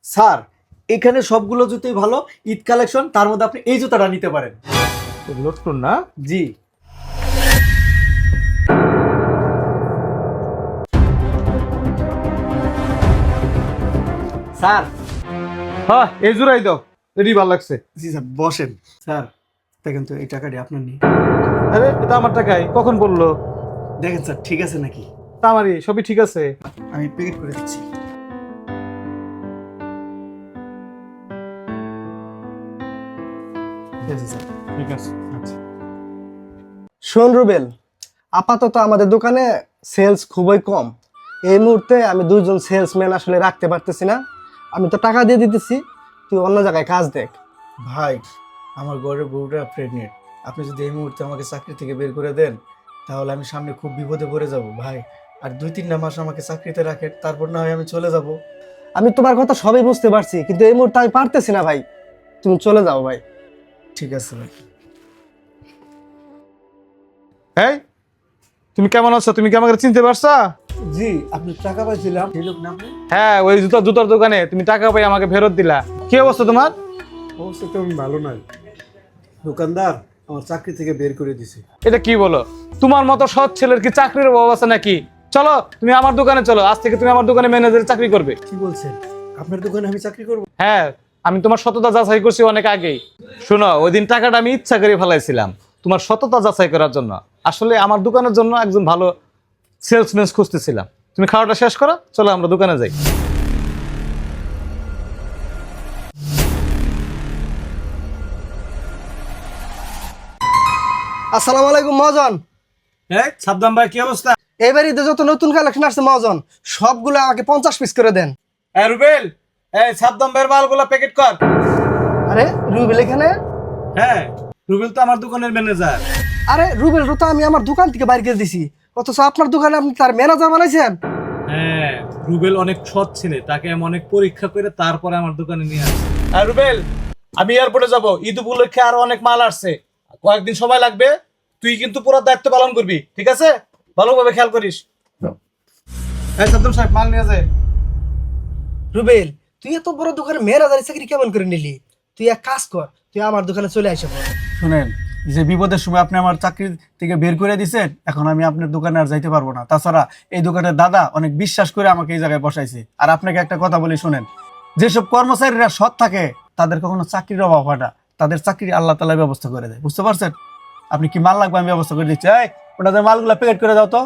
Sir, এখানে সবগুলো জুতোই ভালো, ঈদ কালেকশন, তার মধ্যে আপনি এই জুতাটা নিতে পারেন। নতুন না? জি স্যার। হ্যাঁ, এই জোড়াই দাও, এটাই ভালো লাগছে। জি স্যার, বসেন। স্যার দেখেন তো এই টাকাটি আপনার নেই। আরে এটা আমার টাকাই, কখন বললো? দেখেন স্যার ঠিক আছে নাকি? তা আমারই সবই ঠিক আছে। আমি পেমেন্ট করে দিচ্ছি। ঠিক আছে স্যার। ঠিক আছে। আচ্ছা। শোন রুবেল, আপাতত আমাদের দোকানে সেলস খুবই কম। এই মুহূর্তে আমি দুজন সেলসম্যান আসলে রাখতে পারতেছি না। আমি তো টাকা দিয়ে দিতেছি, তুই অন্য জায়গায় কাজ দেখ। ভাই, আমার ঘরের বউটা প্রেগনেন্ট। আপনি যদি এই মুহূর্তে আমাকে চাকরি থেকে বের করে দেন, তাহলে আমি সামনে খুব বিপদে পড়ে যাব ভাই। আর 2-3 মাস আমাকে চাকরিতে রাখেন, তারপর না হয় আমি চলে যাব। আমি তোমার কথা সবই বুঝতে পারছি, কিন্তু এই মুহূর্তে আমি পারতেছি না ভাই। তুমি চলে যাও ভাই। ঠিক আছে ভাই। এই, তুমি কেমন আছো? তুমি কি আমাকে চিনতে পারছা? জি, আপনি টাকা পাইছিলাম, সেই লোক না আপনি? হ্যাঁ, ওই জুতার দোকানে তুমি টাকা পাই আমাকে ফেরত দিলা। কি অবস্থা তোমার? অবস্থা তো আমি ভালো নাই। দোকানদার আমার চাকরি থেকে বের করে দিছে। এটা কি বলো? তোমার মতো সৎ ছেলের কি চাকরির অভাব আছে নাকি? চলো তুমি আমার দোকানে চলো, আজ থেকে তুমি আমার দোকানে ম্যানেজারের চাকরি করবে। কি বলছেন? আপনার দোকানে আমি চাকরি করব? হ্যাঁ, আমি তোমার সততা যাচাই করছি অনেক আগেই। শোনো, ওই দিন টাকাটা আমি ইচ্ছা করে ফেলাইছিলাম তোমার সততা যাচাই করার জন্য। আসলে আমার দোকানের জন্য একজন ভালো সেলসম্যান খুঁজতেছিলাম। তুমি খাওয়াটা শেষ করো, চলো আমরা দোকানে যাই। আসসালামু আলাইকুম মহাজন। হ্যাঁ, সাবধান ভাই, কি অবস্থা? এইবার ঈদে যত নতুন কালেকশন আসছে মহাজন, সবগুলো আমাকে 50 পিস করে দেন। এই রুবেল, এই সাবধান বের মালগুলা প্যাকেট কর। আরে রুবেল এখানে? হ্যাঁ, রুবেল তো আমার দোকানের ম্যানেজার। আরে রুবেল তো আমি আমার দোকান থেকে বাইরে করে দিছি, অথচ আপনার দোকানে আপনি তার ম্যানেজার বানাইছেন। হ্যাঁ, রুবেল অনেক সৎ ছেলে, তাকে আমি অনেক পরীক্ষা করে তারপরে আমার দোকানে নিয়ে আসি। আর রুবেল, আমি এয়ারপোর্টে যাব, ঈদ উপলক্ষে আরো অনেক মাল আসছে, কয়েকদিন সময় লাগবে। তুই কিন্তু পুরো দায়িত্ব পালন করবি, ঠিক আছে? ভালোভাবে খেয়াল করিস। এই সাদ্দাম সাহেব, মাল নিয়ে যায়। রুবেল, তুই এত বড় দোকানে ম্যানেজারের চাকরি কেমন করে নিলি? তুই এক কাজ কর, তুই আমার দোকানে চলে আসে পড়। শুনেন, যে বিপদের সময় আপনি আমার চাকরি থেকে বের করে দিয়েছেন, এখন আমি আপনার দোকানে আর যাইতে পারবো না। তাছাড়া এই দোকানের দাদা অনেক বিশ্বাস করে আমাকে এই জায়গায় বসাইছে। আর আপনাকে একটা কথা বলি শুনেন, যেসব কর্মচারীরা সৎ থাকে তাদের কখনো চাকরির অভাব হয় না। তাদের চাকরি আল্লাহ তাআলা ব্যবস্থা করে দেয়, বুঝতে পারছেন? আপনি কি মাল লাগবে আমি ব্যবস্থা করে দিচ্ছি। এই, ওটাতে মালগুলা প্যাকেট করে দাও তো।